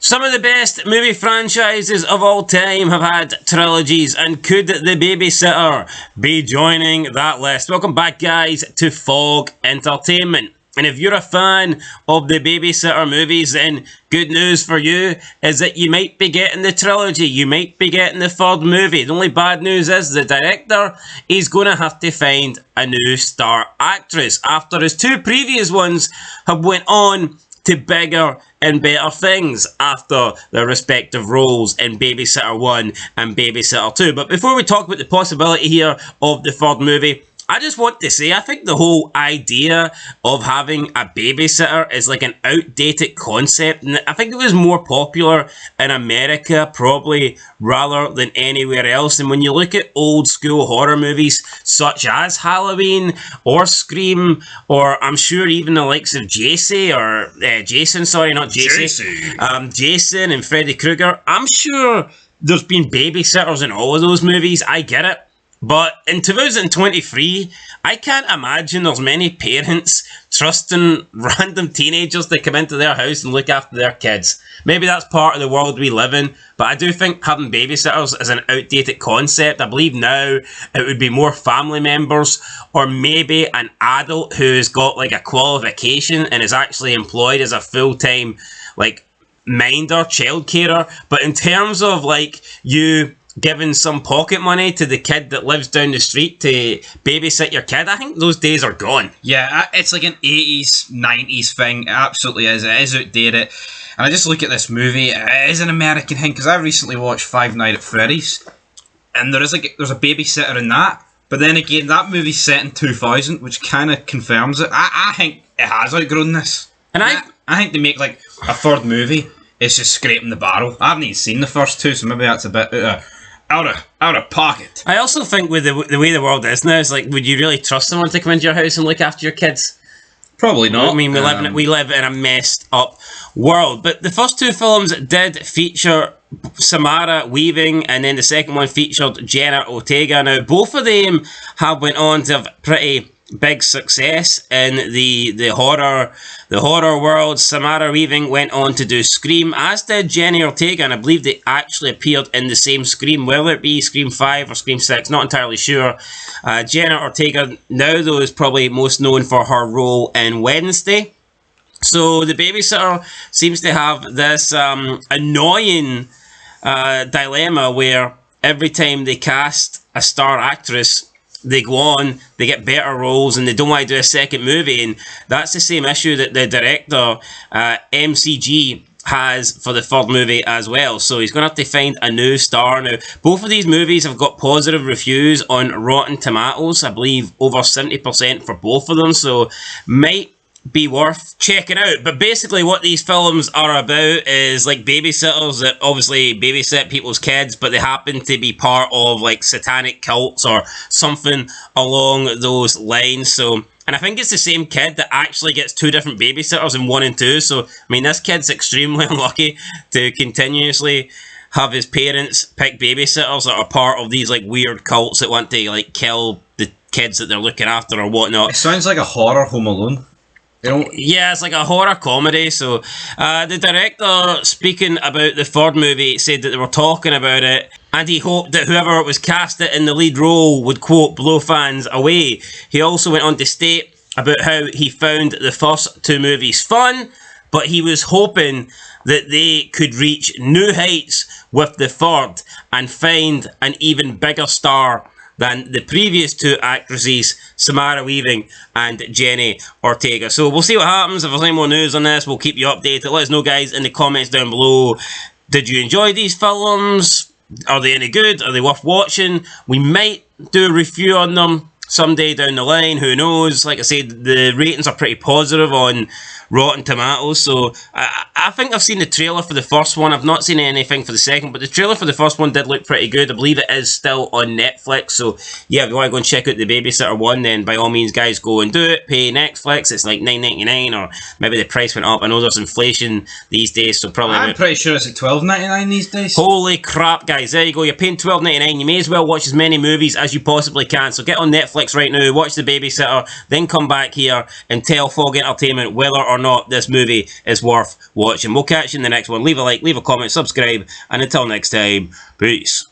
Some of the best movie franchises of all time have had trilogies, and could The Babysitter be joining that list? Welcome back, guys, to Fog Entertainment. And if you're a fan of the Babysitter movies, then good news for you is that you might be getting the trilogy. You might be getting the third movie. The only bad news is the director is going to have to find a new star actress after his two previous ones have went on to bigger and better things after their respective roles in Babysitter 1 and Babysitter 2. But before we talk about the possibility here of the third movie, I just want to say I think the whole idea of having a babysitter is like an outdated concept, and I think it was more popular in America probably rather than anywhere else. And when you look at old school horror movies such as Halloween or Scream, or I'm sure even the likes of Jason and Freddy Krueger, I'm sure there's been babysitters in all of those movies. I get it. But in 2023, I can't imagine there's many parents trusting random teenagers to come into their house and look after their kids. Maybe that's part of the world we live in, but I do think having babysitters is an outdated concept. I believe now it would be more family members, or maybe an adult who's got like a qualification and is actually employed as a full-time like minder, child carer. But in terms of like you giving some pocket money to the kid that lives down the street to babysit your kid, I think those days are gone. Yeah, it's like an 80s, 90s thing. It absolutely is. It is outdated. And I just look at this movie, it is an American thing, because I recently watched Five Nights at Freddy's, and there's a babysitter in that. But then again, that movie's set in 2000, which kind of confirms it. I think it has outgrown this. And I think to make like a third movie, it's just scraping the barrel. I haven't even seen the first two, so maybe that's a bit out of pocket. I also think with the way the world is now, it's like, would you really trust someone to come into your house and look after your kids? Probably not. I mean, we live in a messed up world. But the first two films did feature Samara Weaving, and then the second one featured Jenna Ortega. Now, both of them have went on to have pretty big success in the horror world. Samara Weaving went on to do Scream, as did Jenny Ortega, and I believe they actually appeared in the same Scream, whether it be Scream 5 or Scream 6, not entirely sure. Jenna Ortega now, though, is probably most known for her role in Wednesday. So the babysitter seems to have this annoying dilemma where every time they cast a star actress, they go on, they get better roles, and they don't want to do a second movie. And that's the same issue that the director, MCG, has for the third movie as well. So he's going to have to find a new star. Now, both of these movies have got positive reviews on Rotten Tomatoes. I believe over 70% for both of them. So might be worth checking out. But basically what these films are about is like babysitters that obviously babysit people's kids, but they happen to be part of like satanic cults or something along those lines. So, and I think it's the same kid that actually gets two different babysitters in 1 and 2. So, I mean, this kid's extremely unlucky to continuously have his parents pick babysitters that are part of these like weird cults that want to like kill the kids that they're looking after or whatnot. It sounds like a horror Home Alone. Yeah, it's like a horror comedy. So the director, speaking about the third movie, said that they were talking about it, and he hoped that whoever was cast it in the lead role would, quote, blow fans away. He also went on to state about how he found the first two movies fun, but he was hoping that they could reach new heights with the third and find an even bigger star than the previous two actresses, Samara Weaving and Jenny Ortega. So we'll see what happens. If there's any more news on this, we'll keep you updated. Let us know, guys, in the comments down below. Did you enjoy these films? Are they any good? Are they worth watching? We might do a review on them someday down the line. Who knows? Like I said, the ratings are pretty positive on Rotten Tomatoes, so I think I've seen the trailer for the first one. I've not seen anything for the second, but the trailer for the first one did look pretty good. I believe it is still on Netflix, so yeah, if you want to go and check out the Babysitter one, then by all means, guys, go and do it. Pay Netflix, it's like $9.99, or maybe the price went up. I know there's inflation these days, so probably... I'm pretty sure it's at $12.99 these days. Holy crap, guys, there you go. You're paying $12.99. You may as well watch as many movies as you possibly can, so get on Netflix right now, watch the Babysitter, then come back here and tell Fog Entertainment whether or not, this movie is worth watching. We'll catch you in the next one. Leave a like, leave a comment, subscribe, and until next time, peace.